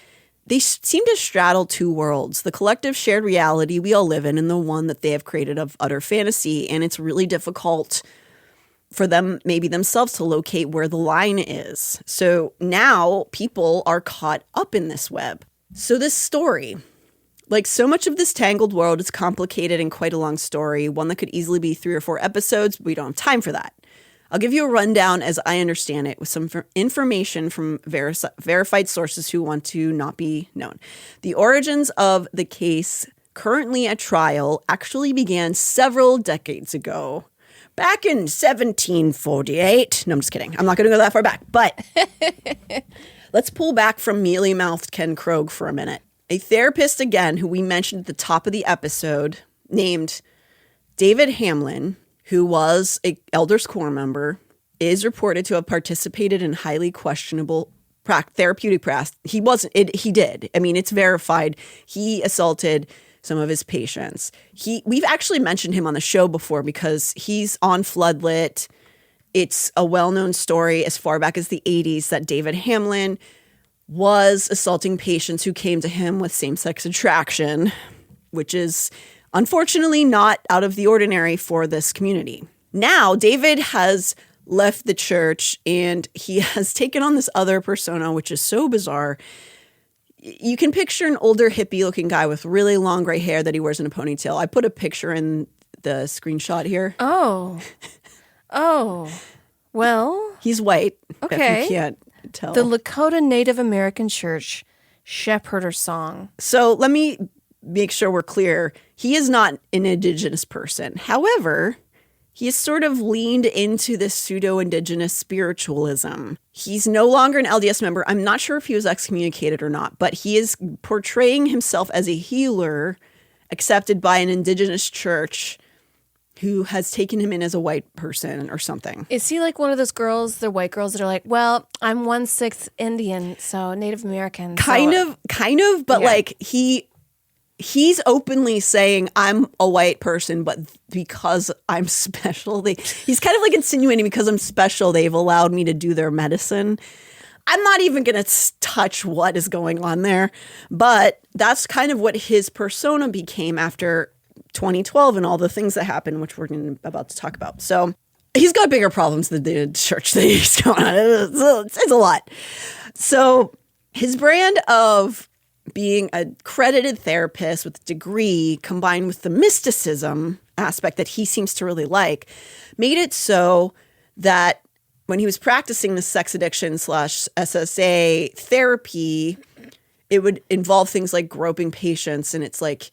they seem to straddle two worlds, the collective shared reality we all live in and the one that they have created of utter fantasy. And it's really difficult for them, maybe themselves, to locate where the line is. So now people are caught up in this web. So this story, like so much of this tangled world, is complicated and quite a long story, one that could easily be 3 or 4 episodes. We don't have time for that. I'll give you a rundown as I understand it with some information from verified sources who want to not be known. The origins of the case currently at trial actually began several decades ago. Back in 1748. No, I'm just kidding. I'm not going to go that far back. But let's pull back from mealy-mouthed Ken Krogh for a minute. A therapist, again, who we mentioned at the top of the episode, named David Hamlin, who was an Elders Corps member, is reported to have participated in highly questionable therapeutic practice. He wasn't. He did. I mean, it's verified. He assaulted some of his patients. We've actually mentioned him on the show before because he's on Floodlit. It's a well-known story as far back as the 80s that David Hamlin was assaulting patients who came to him with same-sex attraction, which is unfortunately not out of the ordinary for this community. Now, David has left the church and he has taken on this other persona, which is so bizarre. You can picture an older hippie-looking guy with really long gray hair that he wears in a ponytail. I put a picture in the screenshot here. Oh. Well. He's white. Okay. If you can't tell. The Lakota Native American Church Shepherders Song. So let me make sure we're clear. He is not an indigenous person. However, he has sort of leaned into this pseudo-indigenous spiritualism. He's no longer an LDS member. I'm not sure if he was excommunicated or not, but he is portraying himself as a healer accepted by an indigenous church who has taken him in as a white person or something. Is he like one of those girls, the white girls that are like, well, I'm 1/6 Indian, so Native American. Kind of, but Yeah. like he's openly saying I'm a white person, but because I'm special, he's kind of like insinuating because I'm special, they've allowed me to do their medicine. I'm not even going to touch what is going on there, but that's kind of what his persona became after 2012 and all the things that happened, which we're about to talk about. So he's got bigger problems than the church that he's going on. It's a lot. So his brand of being a credited therapist with a degree combined with the mysticism aspect that he seems to really like made it so that when he was practicing the sex addiction / SSA therapy, it would involve things like groping patients. And it's like,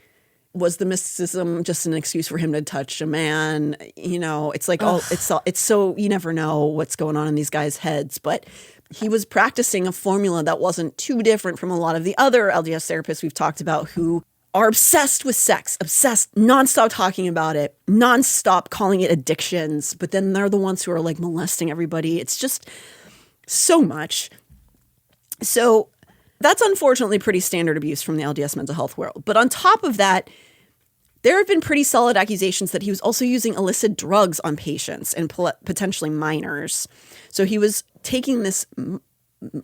was the mysticism just an excuse for him to touch a man? You know, it's like, it's so, you never know what's going on in these guys' heads. But he was practicing a formula that wasn't too different from a lot of the other LDS therapists we've talked about who are obsessed with sex, obsessed, nonstop talking about it, nonstop calling it addictions. But then they're the ones who are like molesting everybody. It's just so much. So that's unfortunately pretty standard abuse from the LDS mental health world. But on top of that, there have been pretty solid accusations that he was also using illicit drugs on patients and potentially minors. So he was taking this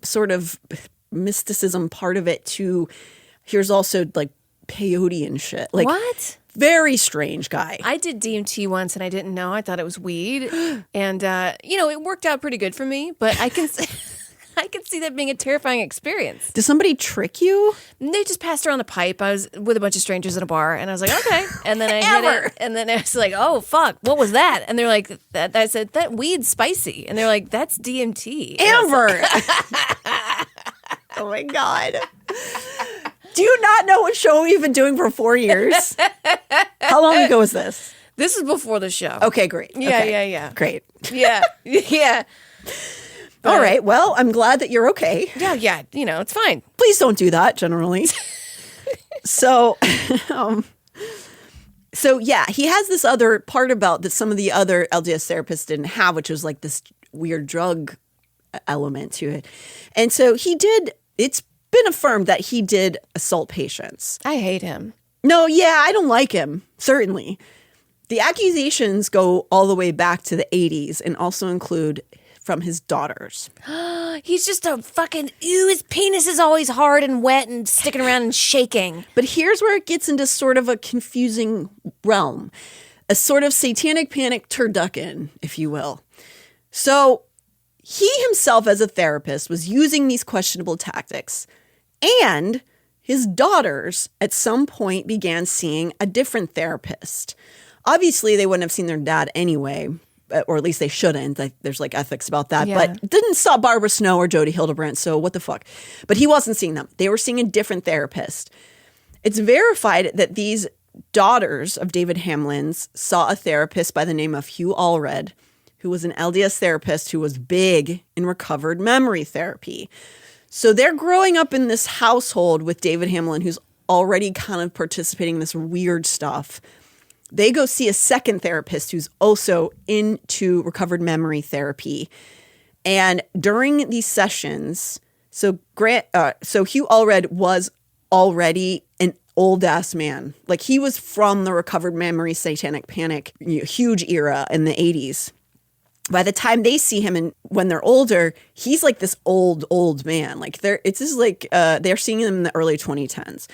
sort of mysticism part of it to, here's also like peyote and shit. Like, what? Very strange guy. I did DMT once and I didn't know. I thought it was weed. And, it worked out pretty good for me. But I can see that being a terrifying experience. Did somebody trick you? They just passed around the pipe. I was with a bunch of strangers at a bar, and I was like, okay. And then I hit it, and then I was like, oh, fuck, what was that? And they're like, that. I said, that weed's spicy. And they're like, that's DMT. Amber! Oh, my God. Do you not know what show we've been doing for 4 years? How long ago was this? This is before the show. Okay, great. Yeah, okay. yeah. Great. Yeah, yeah. All right. Well, I'm glad that you're okay. Yeah. It's fine. Please don't do that generally. So yeah, he has this other part about that some of the other LDS therapists didn't have, which was like this weird drug element to it. And so it's been affirmed that he did assault patients. I hate him. No, yeah, I don't like him, certainly. The accusations go all the way back to the 80s and also include from his daughters. He's just a fucking, his penis is always hard and wet and sticking around and shaking. But here's where it gets into sort of a confusing realm. A sort of satanic panic turducken, if you will. So he himself as a therapist was using these questionable tactics, and his daughters at some point began seeing a different therapist. Obviously, they wouldn't have seen their dad anyway, or at least they shouldn't. There's like ethics about that. Yeah. But it didn't stop Barbara Snow or Jody Hildebrandt, so what the fuck. But he wasn't seeing them. They were seeing a different therapist. It's verified that these daughters of David Hamlin's saw a therapist by the name of Hugh Allred, who was an LDS therapist who was big in recovered memory therapy. So they're growing up in this household with David Hamlin, who's already kind of participating in this weird stuff. They go see a second therapist who's also into recovered memory therapy. And during these sessions, so Hugh Allred was already an old-ass man. Like, he was from the recovered memory satanic panic, huge era in the 80s. By the time they see him and when they're older, he's like this old man. Like they're seeing him in the early 2010s.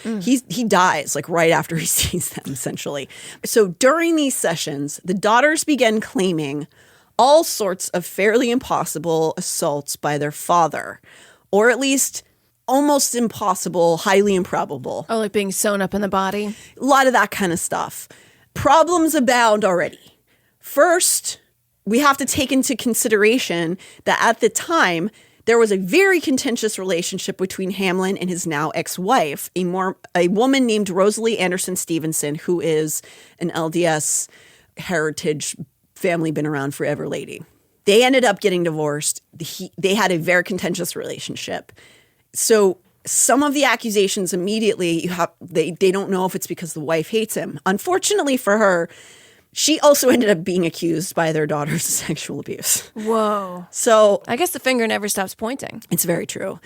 He dies like right after he sees them, essentially. So during these sessions, the daughters began claiming all sorts of fairly impossible assaults by their father, or at least almost impossible, highly improbable. Oh, like being sewn up in the body? A lot of that kind of stuff. Problems abound already. First, we have to take into consideration that at the time, there was a very contentious relationship between Hamlin and his now ex-wife, a woman named Rosalie Anderson Stevenson, who is an LDS heritage family, been around forever lady. They ended up getting divorced. They had a very contentious relationship. So some of the accusations immediately, they don't know if it's because the wife hates him. Unfortunately for her, she also ended up being accused by their daughters of sexual abuse. Whoa. So I guess the finger never stops pointing. it's very true.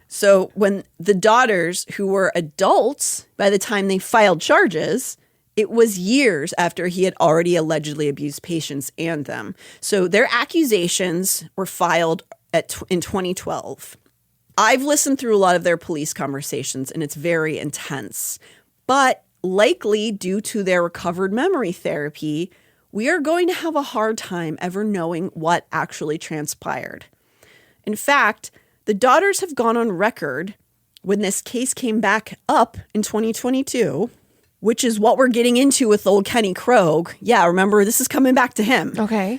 So when the daughters, who were adults by the time they filed charges, it was years after he had already allegedly abused patients and them. So their accusations were filed in 2012. I've listened through a lot of their police conversations, and it's very intense. But likely due to their recovered memory therapy, we are going to have a hard time ever knowing what actually transpired. In fact, the daughters have gone on record when this case came back up in 2022, which is what we're getting into with old Kenny Krogh. Yeah, remember, this is coming back to him. Okay.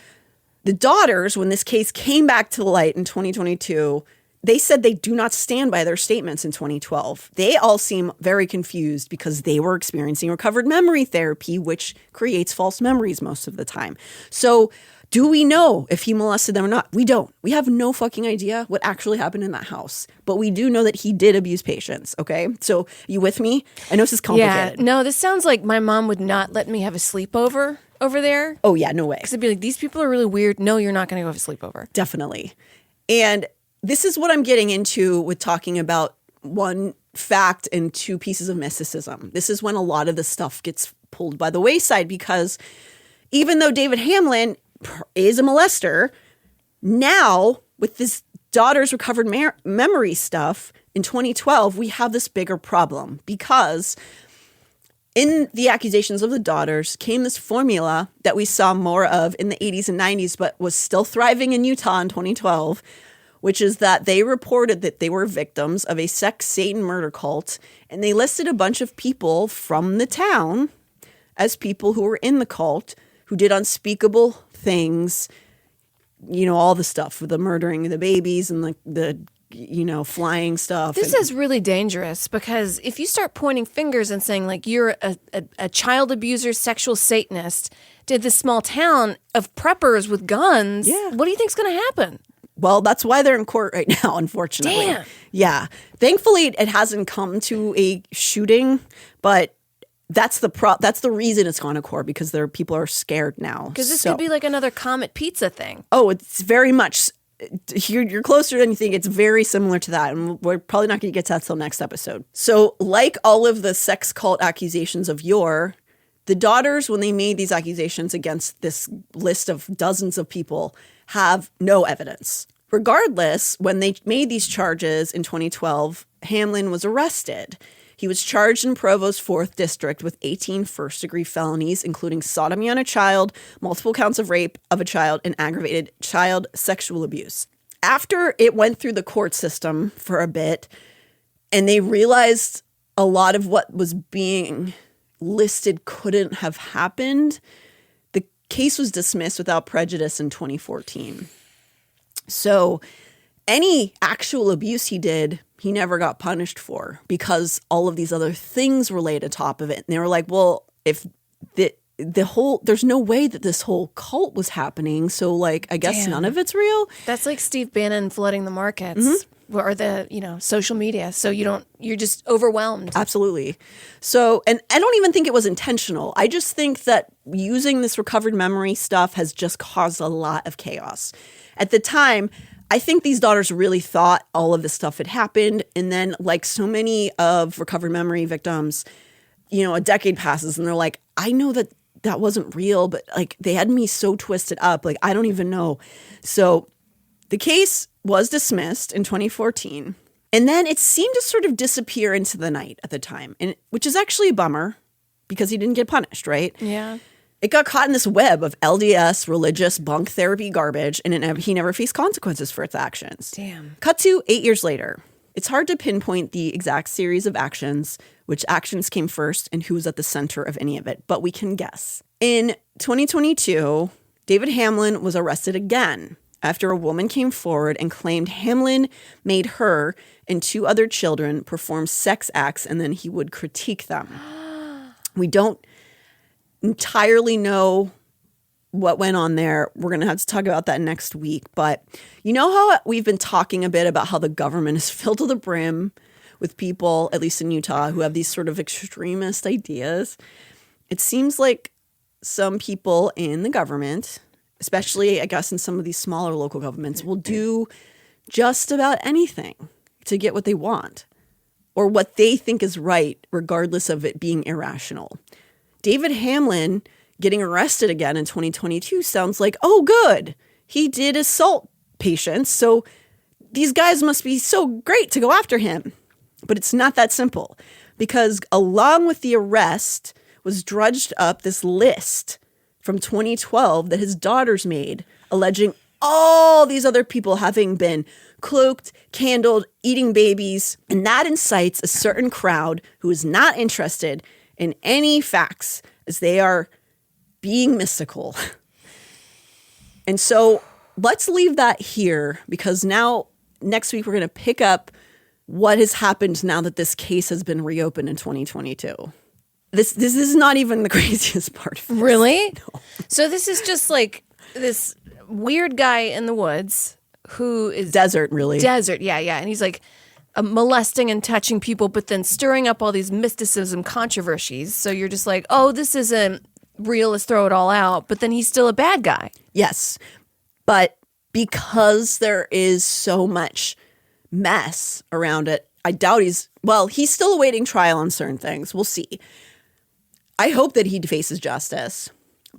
The daughters, when this case came back to the light in 2022, they said they do not stand by their statements in 2012. They all seem very confused because they were experiencing recovered memory therapy, which creates false memories most of the time. So do we know if he molested them or not? We don't. We have no fucking idea what actually happened in that house. But we do know that he did abuse patients, okay? So you with me? I know this is complicated. Yeah. No, this sounds like my mom would not let me have a sleepover over there. Oh, yeah, no way. Because I'd be like, these people are really weird. No, you're not going to go have a sleepover. Definitely. And this is what I'm getting into with talking about one fact and two pieces of mysticism. This is when a lot of the stuff gets pulled by the wayside, because even though David Hamlin is a molester, now with this daughter's recovered memory stuff in 2012, we have this bigger problem, because in the accusations of the daughters came this formula that we saw more of in the 80s and 90s, but was still thriving in Utah in 2012, which is that they reported that they were victims of a sex Satan murder cult, and they listed a bunch of people from the town as people who were in the cult who did unspeakable things, you know, all the stuff with the murdering of the babies and the you know, flying stuff. This is really dangerous, because if you start pointing fingers and saying, like, you're a child abuser, sexual Satanist, did this small town of preppers with guns, what do you think's going to happen? Well, that's why they're in court right now, unfortunately. Damn. Yeah. Thankfully, it hasn't come to a shooting, but that's the reason it's gone to court, because people are scared now. Because this could be like another Comet Pizza thing. Oh, it's very much. You're closer than you think. It's very similar to that, and we're probably not going to get to that till next episode. So, like all of the sex cult accusations of yore, the daughters, when they made these accusations against this list of dozens of people, have no evidence. Regardless, when they made these charges in 2012, Hamlin was arrested. He was charged in Provost's 4th District with 18 first-degree felonies, including sodomy on a child, multiple counts of rape of a child, and aggravated child sexual abuse. After it went through the court system for a bit, and they realized a lot of what was being listed couldn't have happened, the case was dismissed without prejudice in 2014. So any actual abuse he did, he never got punished for, because all of these other things were laid atop of it. And they were like, well, if the whole, there's no way that this whole cult was happening. So, like, I guess none of it's real. That's like Steve Bannon flooding the markets or the, social media. So you're just overwhelmed. Absolutely. So, and I don't even think it was intentional. I just think that using this recovered memory stuff has just caused a lot of chaos. At the time, I think these daughters really thought all of this stuff had happened. And then, like so many of recovered memory victims, a decade passes and they're like, I know that wasn't real, but like they had me so twisted up. Like, I don't even know. So the case was dismissed in 2014. And then it seemed to sort of disappear into the night at the time, and which is actually a bummer, because he didn't get punished, right? Yeah. It got caught in this web of LDS, religious, bunk therapy garbage, and he never faced consequences for its actions. Damn. Cut to 8 years later. It's hard to pinpoint the exact series of actions, which actions came first, and who was at the center of any of it, but we can guess. In 2022, David Hamlin was arrested again after a woman came forward and claimed Hamlin made her and 2 other children perform sex acts, and then he would critique them. We don't entirely know what went on there. We're going to have to talk about that next week. But you know how we've been talking a bit about how the government is filled to the brim with people, at least in Utah, who have these sort of extremist ideas? It seems like some people in the government, especially I guess in some of these smaller local governments, will do just about anything to get what they want or what they think is right, regardless of it being irrational. David Hamlin getting arrested again in 2022 sounds like, oh, good. He did assault patients, so these guys must be so great to go after him. But it's not that simple, because along with the arrest was drudged up this list from 2012 that his daughters made, alleging all these other people having been cloaked, candled, eating babies. And that incites a certain crowd who is not interested in any facts, as they are being mystical. And so let's leave that here, because now next week we're going to pick up what has happened now that this case has been reopened in 2022. This is not even the craziest part of this. Really? No. So this is just like this weird guy in the woods who is desert, yeah. And he's like molesting and touching people, but then stirring up all these mysticism controversies. So you're just like, oh, this isn't real. Let's throw it all out. But then he's still a bad guy. Yes. But because there is so much mess around it, I doubt he's still awaiting trial on certain things. We'll see. I hope that he faces justice.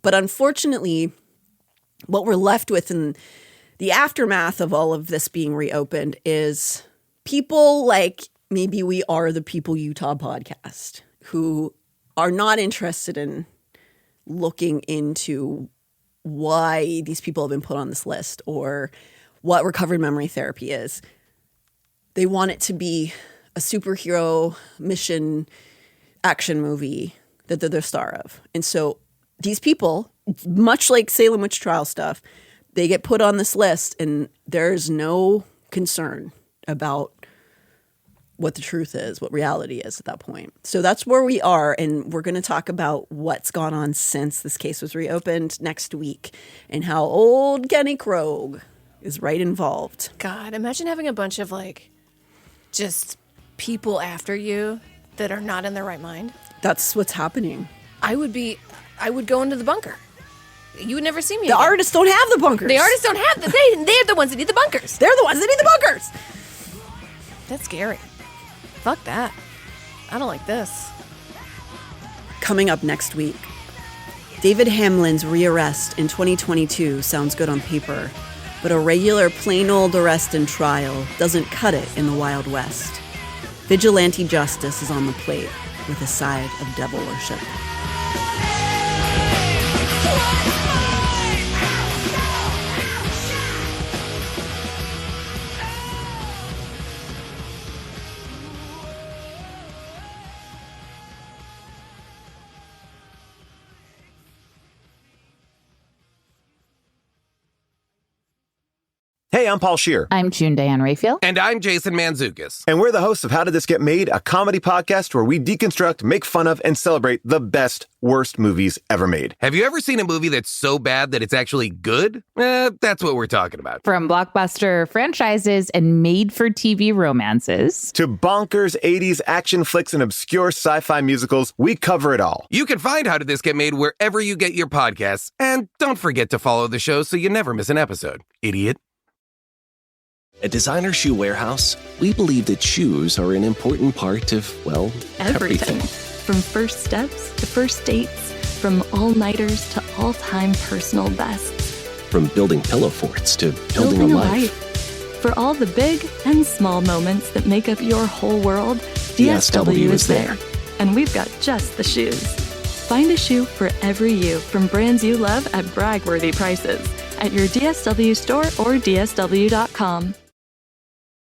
But unfortunately, what we're left with in the aftermath of all of this being reopened is people like Maybe We Are the People Utah podcast, who are not interested in looking into why these people have been put on this list or what recovered memory therapy is. They want it to be a superhero mission action movie that they're the star of. And so these people, much like Salem witch trial stuff, they get put on this list and there's no concern about what the truth is, what reality is at that point. So that's where we are, and we're going to talk about what's gone on since this case was reopened next week and how old Kenny Krogh is right involved. God, imagine having a bunch of like just people after you that are not in their right mind. That's what's happening. I would go into the bunker. You would never see me The again. artists don't have the bunkers. The artists don't have they're the ones that need the bunkers. They're the ones that need the bunkers. That's scary. Fuck that. I don't like this. Coming up next week, David Hamlin's rearrest in 2022 sounds good on paper, but a regular plain old arrest and trial doesn't cut it in the Wild West. Vigilante justice is on the plate with a side of devil worship. Hey, I'm Paul Scheer. I'm June Diane Raphael. And I'm Jason Mantzoukas. And we're the hosts of How Did This Get Made, a comedy podcast where we deconstruct, make fun of, and celebrate the best, worst movies ever made. Have you ever seen a movie that's so bad that it's actually good? That's what we're talking about. From blockbuster franchises and made-for-TV romances to bonkers 80s action flicks and obscure sci-fi musicals, we cover it all. You can find How Did This Get Made wherever you get your podcasts. And don't forget to follow the show so you never miss an episode. Idiot. At Designer Shoe Warehouse, we believe that shoes are an important part of, well, everything. From first steps to first dates, from all-nighters to all-time personal bests. From building pillow forts to building a life. For all the big and small moments that make up your whole world, DSW is there. And we've got just the shoes. Find a shoe for every you from brands you love at brag-worthy prices at your DSW store or DSW.com.